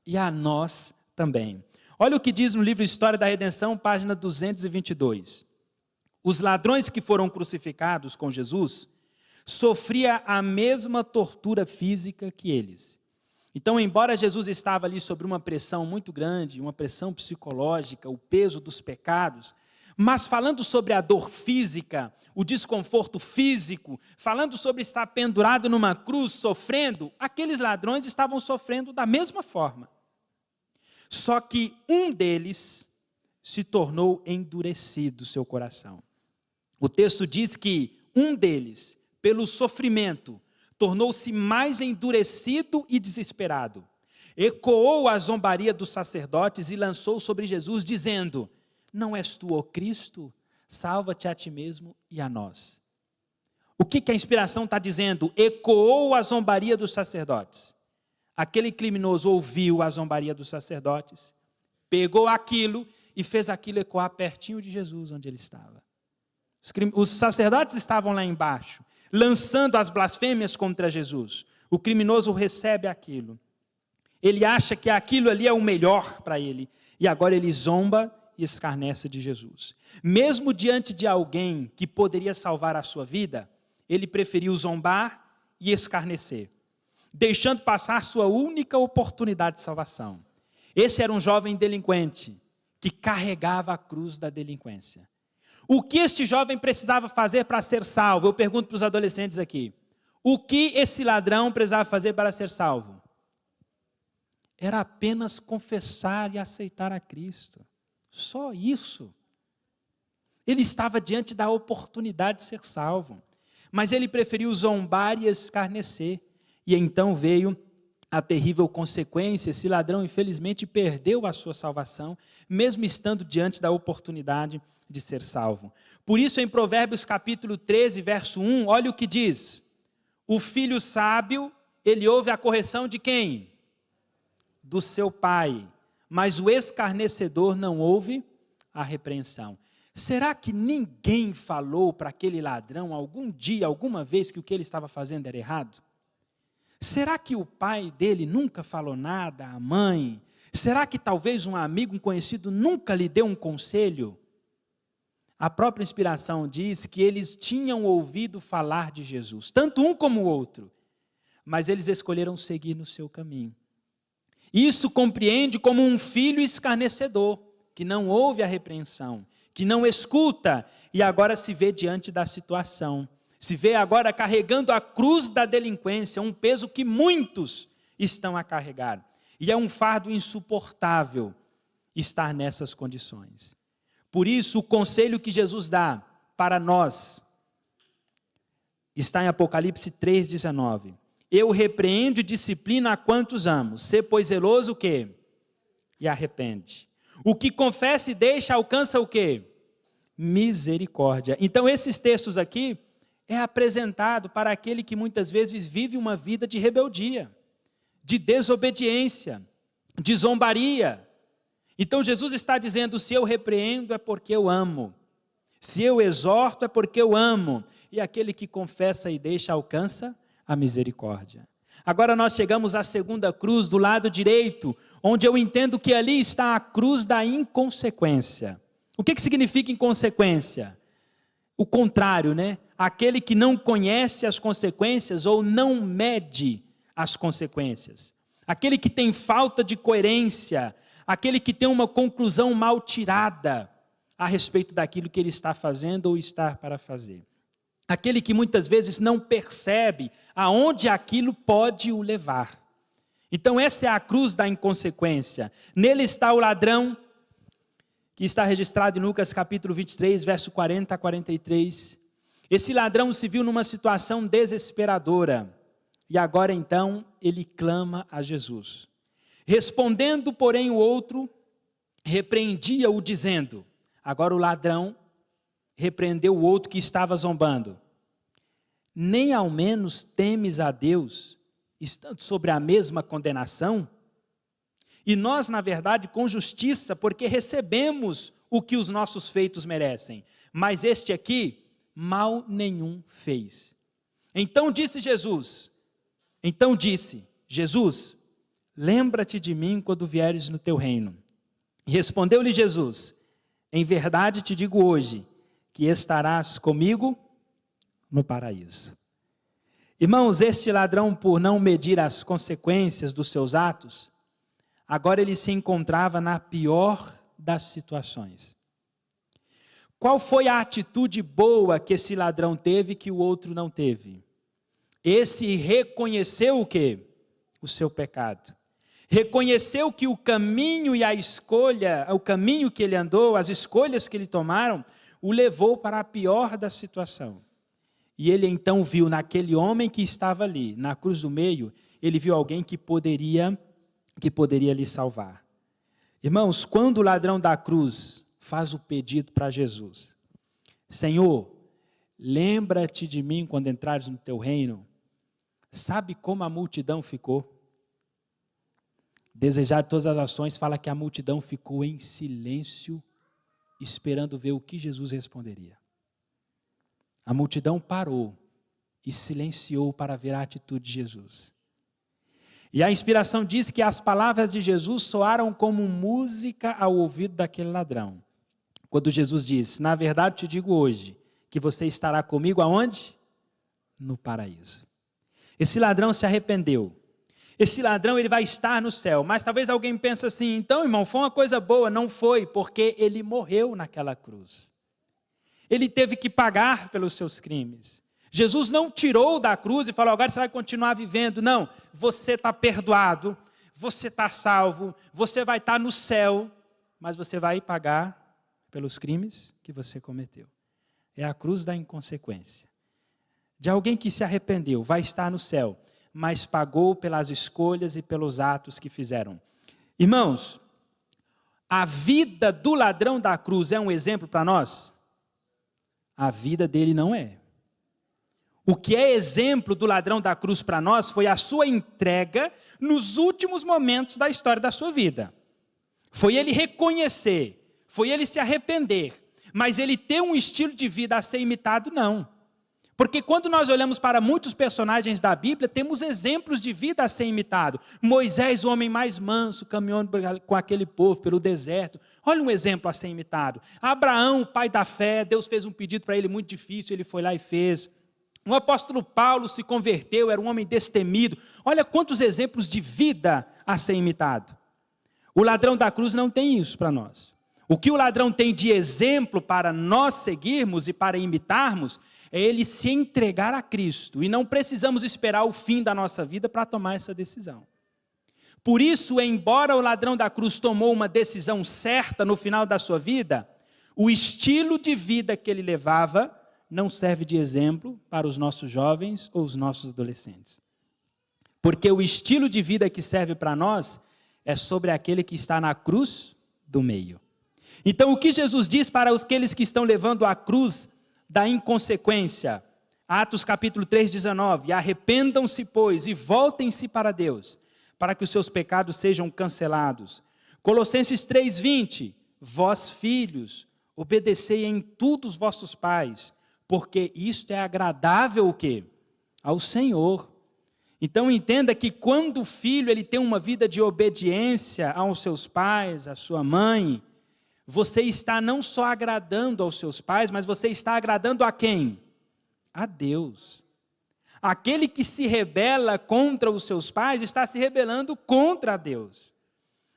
E a nós também. Olha o que diz no livro História da Redenção, página 222. Os ladrões que foram crucificados com Jesus sofriam a mesma tortura física que eles. Então, embora Jesus estava ali sob uma pressão muito grande, uma pressão psicológica, o peso dos pecados, mas falando sobre a dor física, o desconforto físico, falando sobre estar pendurado numa cruz, sofrendo, aqueles ladrões estavam sofrendo da mesma forma. Só que um deles se tornou endurecido seu coração. O texto diz que um deles, pelo sofrimento, tornou-se mais endurecido e desesperado. Ecoou a zombaria dos sacerdotes e lançou sobre Jesus, dizendo: não és tu, ó Cristo? Salva-te a ti mesmo e a nós. O que a inspiração está dizendo? Ecoou a zombaria dos sacerdotes. Aquele criminoso ouviu a zombaria dos sacerdotes, pegou aquilo e fez aquilo ecoar pertinho de Jesus, onde ele estava. Os sacerdotes estavam lá embaixo, lançando as blasfêmias contra Jesus. O criminoso recebe aquilo. Ele acha que aquilo ali é o melhor para ele. E agora ele zomba e escarnece de Jesus. Mesmo diante de alguém que poderia salvar a sua vida, ele preferiu zombar e escarnecer, deixando passar sua única oportunidade de salvação. Esse era um jovem delinquente que carregava a cruz da delinquência. O que este jovem precisava fazer para ser salvo? Eu pergunto para os adolescentes aqui. O que esse ladrão precisava fazer para ser salvo? Era apenas confessar e aceitar a Cristo. Só isso. Ele estava diante da oportunidade de ser salvo. Mas ele preferiu zombar e escarnecer. E então veio a terrível consequência. Esse ladrão, infelizmente, perdeu a sua salvação, mesmo estando diante da oportunidade de ser salvo. Por isso, em Provérbios capítulo 13, verso 1, olha o que diz: o filho sábio, ele ouve a correção de quem? Do seu pai, mas o escarnecedor não ouve a repreensão. Será que ninguém falou para aquele ladrão algum dia, alguma vez, que o que ele estava fazendo era errado? Será que o pai dele nunca falou nada, a mãe? Será que talvez um amigo, um conhecido, nunca lhe deu um conselho? A própria inspiração diz que eles tinham ouvido falar de Jesus, tanto um como o outro, mas eles escolheram seguir no seu caminho. Isso compreende como um filho escarnecedor, que não ouve a repreensão, que não escuta e agora se vê diante da situação. Se vê agora carregando a cruz da delinquência, um peso que muitos estão a carregar. E é um fardo insuportável estar nessas condições. Por isso, o conselho que Jesus dá para nós está em Apocalipse 3,19. Eu repreendo e disciplino a quantos amo. Sê, pois, zeloso o quê? E arrepende. O que confessa e deixa alcança o quê? Misericórdia. Então, esses textos aqui é apresentado para aquele que muitas vezes vive uma vida de rebeldia, de desobediência, de zombaria. Então Jesus está dizendo: se eu repreendo é porque eu amo, se eu exorto é porque eu amo, e aquele que confessa e deixa alcança a misericórdia. Agora nós chegamos à segunda cruz do lado direito, onde eu entendo que ali está a cruz da inconsequência. O que significa inconsequência? O contrário, né? Aquele que não conhece as consequências ou não mede as consequências. Aquele que tem falta de coerência, aquele que tem uma conclusão mal tirada a respeito daquilo que ele está fazendo ou está para fazer. Aquele que muitas vezes não percebe aonde aquilo pode o levar. Então essa é a cruz da inconsequência. Nele está o ladrão, que está registrado em Lucas capítulo 23, verso 40 a 43. Esse ladrão se viu numa situação desesperadora. E agora então ele clama a Jesus. Respondendo, porém, o outro repreendia-o dizendo, agora o ladrão repreendeu o outro que estava zombando. Nem ao menos temes a Deus estando sobre a mesma condenação? E nós, na verdade, com justiça, porque recebemos o que os nossos feitos merecem. Mas este aqui, mal nenhum fez. Então disse Jesus, lembra-te de mim quando vieres no teu reino. E respondeu-lhe Jesus, em verdade te digo hoje, que estarás comigo no paraíso. Irmãos, este ladrão, por não medir as consequências dos seus atos, agora ele se encontrava na pior das situações. Qual foi a atitude boa que esse ladrão teve que o outro não teve? Esse reconheceu o quê? O seu pecado. Reconheceu que o caminho e a escolha, o caminho que ele andou, as escolhas que ele tomaram, o levou para a pior da situação. E ele então viu naquele homem que estava ali, na cruz do meio, ele viu alguém que poderia lhe salvar. Irmãos, quando o ladrão da cruz faz o pedido para Jesus, Senhor, lembra-te de mim quando entrares no teu reino, sabe como a multidão ficou? Desejar de todas as ações fala que a multidão ficou em silêncio, esperando ver o que Jesus responderia. A multidão parou e silenciou para ver a atitude de Jesus. E a inspiração diz que as palavras de Jesus soaram como música ao ouvido daquele ladrão. Quando Jesus disse, na verdade te digo hoje, que você estará comigo aonde? No paraíso. Esse ladrão se arrependeu. Esse ladrão ele vai estar no céu. Mas talvez alguém pense assim, então irmão, foi uma coisa boa. Não foi, porque ele morreu naquela cruz. Ele teve que pagar pelos seus crimes. Jesus não tirou da cruz e falou, agora você vai continuar vivendo. Não, você está perdoado, você está salvo, você vai estar no céu, mas você vai pagar pelos crimes que você cometeu. É a cruz da inconsequência. De alguém que se arrependeu, vai estar no céu, mas pagou pelas escolhas e pelos atos que fizeram. Irmãos, a vida do ladrão da cruz é um exemplo para nós? A vida dele não é. O que é exemplo do ladrão da cruz para nós foi a sua entrega nos últimos momentos da história da sua vida. Foi ele reconhecer, foi ele se arrepender, mas ele ter um estilo de vida a ser imitado, não. Porque quando nós olhamos para muitos personagens da Bíblia, temos exemplos de vida a ser imitado. Moisés, o homem mais manso, caminhando com aquele povo pelo deserto. Olha um exemplo a ser imitado. Abraão, o pai da fé, Deus fez um pedido para ele muito difícil, ele foi lá e fez. O apóstolo Paulo se converteu, era um homem destemido. Olha quantos exemplos de vida a ser imitado. O ladrão da cruz não tem isso para nós. O que o ladrão tem de exemplo para nós seguirmos e para imitarmos, é ele se entregar a Cristo. E não precisamos esperar o fim da nossa vida para tomar essa decisão. Por isso, embora o ladrão da cruz tomou uma decisão certa no final da sua vida, o estilo de vida que ele levava não serve de exemplo para os nossos jovens ou os nossos adolescentes. Porque o estilo de vida que serve para nós é sobre aquele que está na cruz do meio. Então, o que Jesus diz para aqueles que estão levando a cruz da inconsequência? Atos capítulo 3, 19. Arrependam-se, pois, e voltem-se para Deus, para que os seus pecados sejam cancelados. Colossenses 3, 20. Vós, filhos, obedecei em tudo os vossos pais, porque isto é agradável o quê? Ao Senhor. Então entenda que quando o filho ele tem uma vida de obediência aos seus pais, à sua mãe, você está não só agradando aos seus pais, mas você está agradando a quem? A Deus. Aquele que se rebela contra os seus pais está se rebelando contra Deus.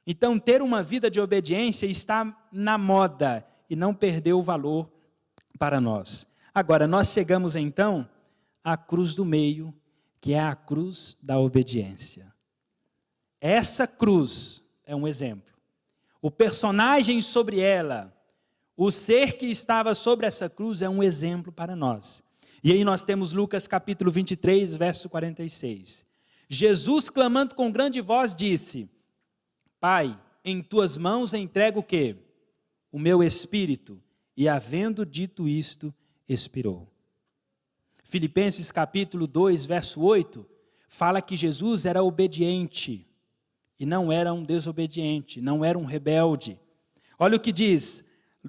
Então ter uma vida de obediência está na moda e não perdeu o valor para nós. Agora, nós chegamos então à cruz do meio, que é a cruz da obediência. Essa cruz é um exemplo. O personagem sobre ela, o ser que estava sobre essa cruz é um exemplo para nós. E aí nós temos Lucas capítulo 23, verso 46. Jesus, clamando com grande voz, disse, Pai, em tuas mãos entrego o quê? O meu espírito. E havendo dito isto, expirou. Filipenses capítulo 2, verso 8, fala que Jesus era obediente e não era um desobediente, não era um rebelde. Olha o que diz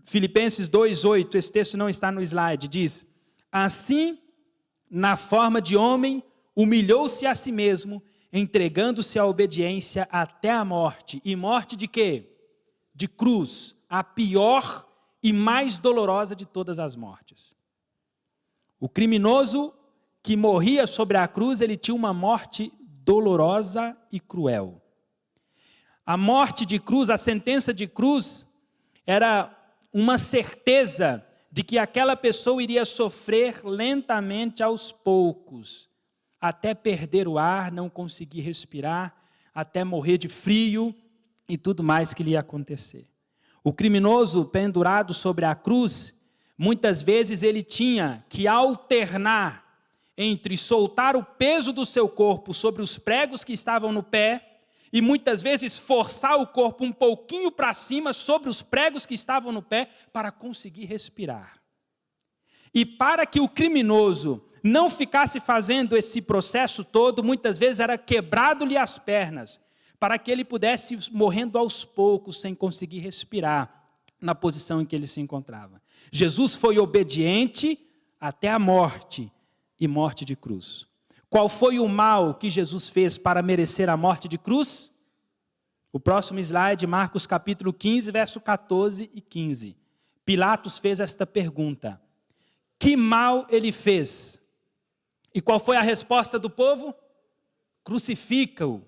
Filipenses 2:8, esse texto não está no slide, diz: assim, na forma de homem, humilhou-se a si mesmo, entregando-se à obediência até a morte. E morte de quê? De cruz, a pior e mais dolorosa de todas as mortes. O criminoso que morria sobre a cruz, ele tinha uma morte dolorosa e cruel. A morte de cruz, a sentença de cruz, era uma certeza de que aquela pessoa iria sofrer lentamente aos poucos, até perder o ar, não conseguir respirar, até morrer de frio e tudo mais que lhe ia acontecer. O criminoso pendurado sobre a cruz, muitas vezes ele tinha que alternar entre soltar o peso do seu corpo sobre os pregos que estavam no pé e muitas vezes forçar o corpo um pouquinho para cima sobre os pregos que estavam no pé para conseguir respirar. E para que o criminoso não ficasse fazendo esse processo todo, muitas vezes era quebrado-lhe as pernas, para que ele pudesse ir morrendo aos poucos, sem conseguir respirar, na posição em que ele se encontrava. Jesus foi obediente até a morte, e morte de cruz. Qual foi o mal que Jesus fez para merecer a morte de cruz? O próximo slide, Marcos capítulo 15, verso 14 e 15. Pilatos fez esta pergunta: que mal ele fez? E qual foi a resposta do povo? Crucifica-o.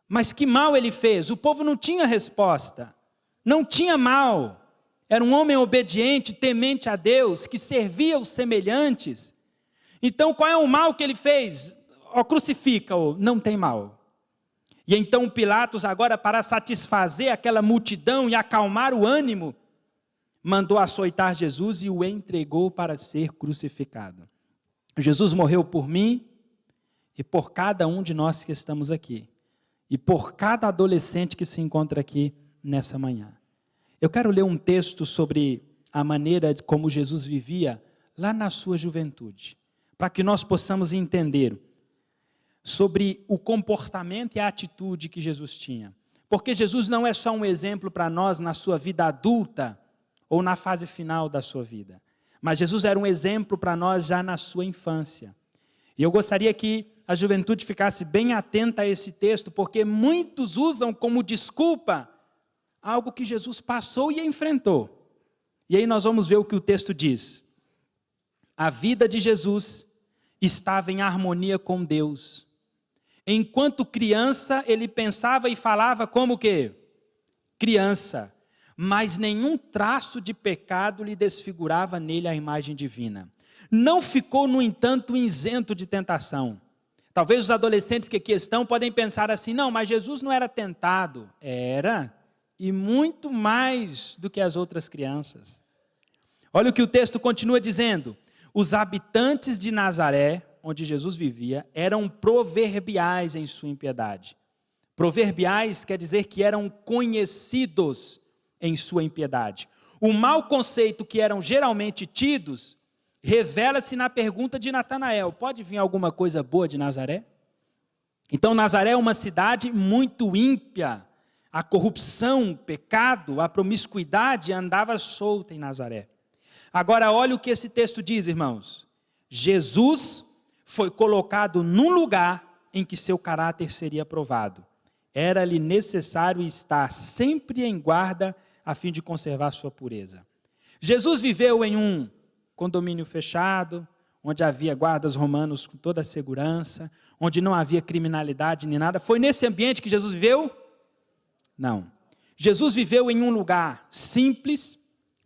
Mas que mal ele fez? O povo não tinha resposta. Não tinha mal. Era um homem obediente, temente a Deus, que servia os semelhantes. Então, qual é o mal que ele fez? Crucifica-o, não tem mal. E então Pilatos, agora para satisfazer aquela multidão e acalmar o ânimo, mandou açoitar Jesus e o entregou para ser crucificado. Jesus morreu por mim e por cada um de nós que estamos aqui. E por cada adolescente que se encontra aqui nessa manhã. Eu quero ler um texto sobre a maneira como Jesus vivia lá na sua juventude, para que nós possamos entender sobre o comportamento e a atitude que Jesus tinha. Porque Jesus não é só um exemplo para nós na sua vida adulta ou na fase final da sua vida, mas Jesus era um exemplo para nós já na sua infância. E eu gostaria que a juventude ficasse bem atenta a esse texto, porque muitos usam como desculpa algo que Jesus passou e enfrentou. E aí nós vamos ver o que o texto diz. A vida de Jesus estava em harmonia com Deus. Enquanto criança, ele pensava e falava como que? Criança. Mas nenhum traço de pecado lhe desfigurava nele a imagem divina. Não ficou, no entanto, isento de tentação. Talvez os adolescentes que aqui estão podem pensar assim: não, mas Jesus não era tentado. Era, e muito mais do que as outras crianças. Olha o que o texto continua dizendo. Os habitantes de Nazaré, onde Jesus vivia, eram proverbiais em sua impiedade. Proverbiais quer dizer que eram conhecidos em sua impiedade. O mau conceito que eram geralmente tidos revela-se na pergunta de Natanael: pode vir alguma coisa boa de Nazaré? Então Nazaré é uma cidade muito ímpia. A corrupção, o pecado, a promiscuidade andava solta em Nazaré. Agora olha o que esse texto diz, irmãos. Jesus foi colocado num lugar em que seu caráter seria provado. Era-lhe necessário estar sempre em guarda a fim de conservar sua pureza. Jesus viveu em um condomínio fechado, onde havia guardas romanos com toda a segurança, onde não havia criminalidade nem nada. Foi nesse ambiente que Jesus viveu? Não. Jesus viveu em um lugar simples,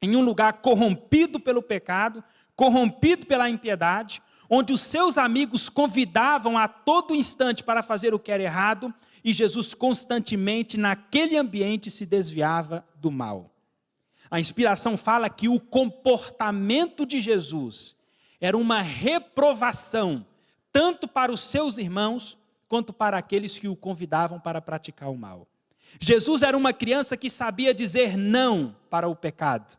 em um lugar corrompido pelo pecado, corrompido pela impiedade, onde os seus amigos convidavam a todo instante para fazer o que era errado, e Jesus constantemente naquele ambiente se desviava do mal. A inspiração fala que o comportamento de Jesus era uma reprovação, tanto para os seus irmãos, quanto para aqueles que o convidavam para praticar o mal. Jesus era uma criança que sabia dizer não para o pecado.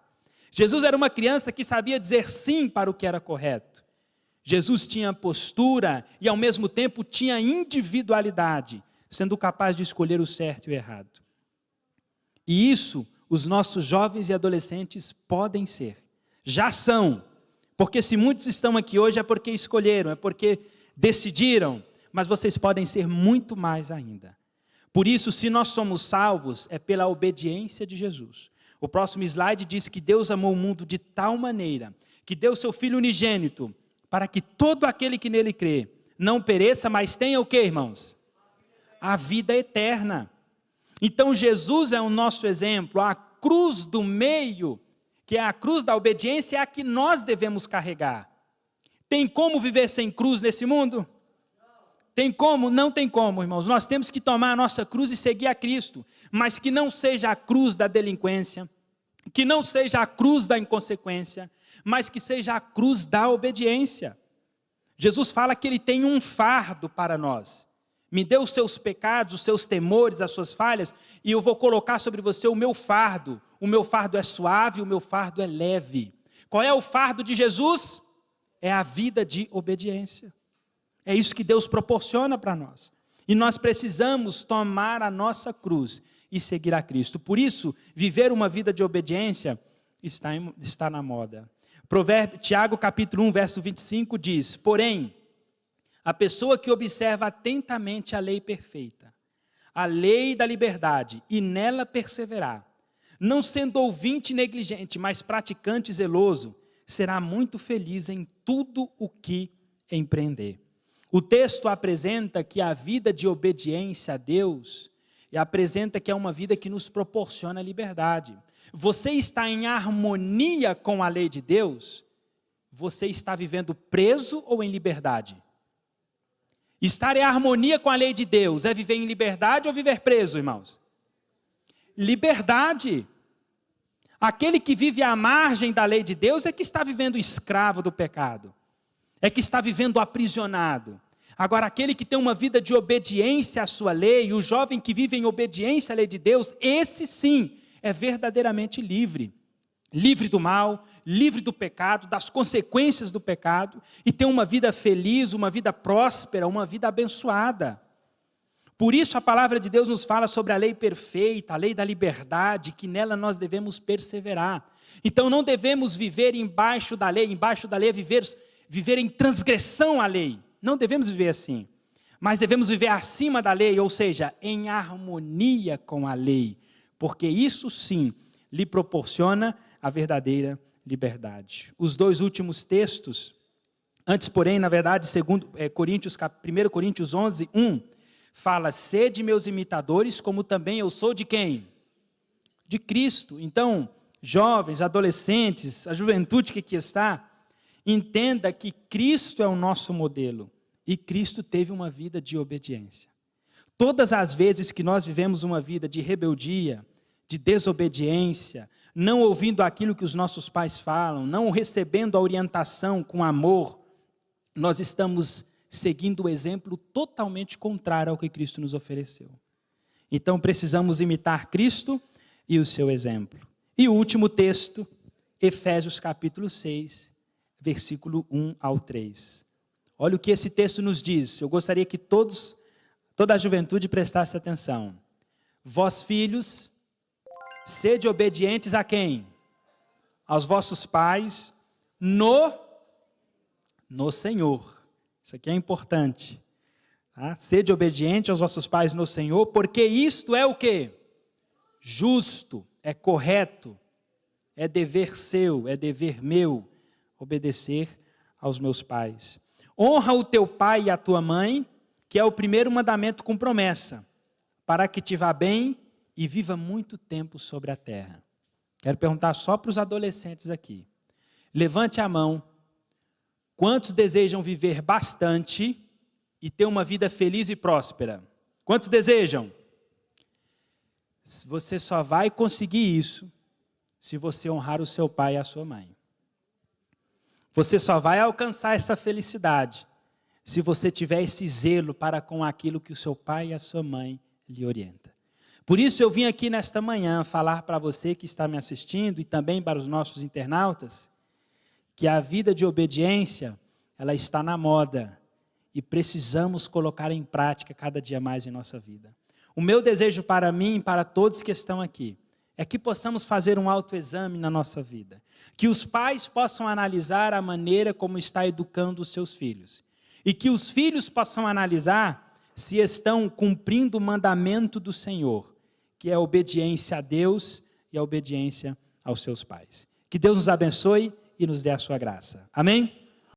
Jesus era uma criança que sabia dizer sim para o que era correto. Jesus tinha postura e ao mesmo tempo tinha individualidade, sendo capaz de escolher o certo e o errado. E isso os nossos jovens e adolescentes podem ser, já são, porque se muitos estão aqui hoje é porque escolheram, é porque decidiram, mas vocês podem ser muito mais ainda. Por isso, se nós somos salvos, é pela obediência de Jesus. O próximo slide diz que Deus amou o mundo de tal maneira, que deu seu Filho unigênito, para que todo aquele que nele crê, não pereça, mas tenha o quê, irmãos? A vida eterna. Então Jesus é o nosso exemplo, a cruz do meio, que é a cruz da obediência, é a que nós devemos carregar. Tem como viver sem cruz nesse mundo? Tem como? Não tem como, irmãos. Nós temos que tomar a nossa cruz e seguir a Cristo, mas que não seja a cruz da delinquência, que não seja a cruz da inconsequência, mas que seja a cruz da obediência. Jesus fala que Ele tem um fardo para nós. Me dê os seus pecados, os seus temores, as suas falhas, e eu vou colocar sobre você o meu fardo. O meu fardo é suave, o meu fardo é leve. Qual é o fardo de Jesus? É a vida de obediência. É isso que Deus proporciona para nós. E nós precisamos tomar a nossa cruz e seguir a Cristo. Por isso, viver uma vida de obediência está na moda. Tiago capítulo 1, verso 25 diz: porém, a pessoa que observa atentamente a lei perfeita, a lei da liberdade, e nela perseverar, não sendo ouvinte negligente, mas praticante zeloso, será muito feliz em tudo o que empreender. O texto apresenta que a vida de obediência a Deus, e apresenta que é uma vida que nos proporciona liberdade. Você está em harmonia com a lei de Deus? Você está vivendo preso ou em liberdade? Estar em harmonia com a lei de Deus é viver em liberdade ou viver preso, irmãos? Liberdade. Aquele que vive à margem da lei de Deus é que está vivendo escravo do pecado, é que está vivendo aprisionado. Agora, aquele que tem uma vida de obediência à sua lei, o jovem que vive em obediência à lei de Deus, esse sim é verdadeiramente livre. Livre do mal, livre do pecado, das consequências do pecado, e tem uma vida feliz, uma vida próspera, uma vida abençoada. Por isso a palavra de Deus nos fala sobre a lei perfeita, a lei da liberdade, que nela nós devemos perseverar. Então não devemos viver embaixo da lei é viver em transgressão à lei. Não devemos viver assim, mas devemos viver acima da lei, ou seja, em harmonia com a lei, porque isso sim lhe proporciona a verdadeira liberdade. Os dois últimos textos, antes porém, na verdade, 1 Coríntios 11, 1, fala: sede meus imitadores, como também eu sou de quem? De Cristo. Então, jovens, adolescentes, a juventude que aqui está, entenda que Cristo é o nosso modelo, e Cristo teve uma vida de obediência. Todas as vezes que nós vivemos uma vida de rebeldia, de desobediência, não ouvindo aquilo que os nossos pais falam, não recebendo a orientação com amor, nós estamos seguindo o exemplo totalmente contrário ao que Cristo nos ofereceu. Então precisamos imitar Cristo e o seu exemplo. E o último texto, Efésios capítulo 6, versículo 1 ao 3. Olha o que esse texto nos diz. Eu gostaria que toda a juventude prestasse atenção. Vós, filhos, sede obedientes a quem? Aos vossos pais, no Senhor. Isso aqui é importante. Tá? Sede obediente aos vossos pais no Senhor, porque isto é o quê? Justo, é correto, é dever seu, é dever meu, obedecer aos meus pais. Honra o teu pai e a tua mãe, que é o primeiro mandamento com promessa, para que te vá bem e viva muito tempo sobre a terra. Quero perguntar só para os adolescentes aqui. Levante a mão. Quantos desejam viver bastante e ter uma vida feliz e próspera? Quantos desejam? Você só vai conseguir isso se você honrar o seu pai e a sua mãe. Você só vai alcançar essa felicidade se você tiver esse zelo para com aquilo que o seu pai e a sua mãe lhe orientam. Por isso eu vim aqui nesta manhã falar para você que está me assistindo e também para os nossos internautas, que a vida de obediência ela está na moda e precisamos colocar em prática cada dia mais em nossa vida. O meu desejo para mim e para todos que estão aqui é que possamos fazer um autoexame na nossa vida. Que os pais possam analisar a maneira como está educando os seus filhos. E que os filhos possam analisar se estão cumprindo o mandamento do Senhor, que é a obediência a Deus e a obediência aos seus pais. Que Deus nos abençoe e nos dê a sua graça. Amém?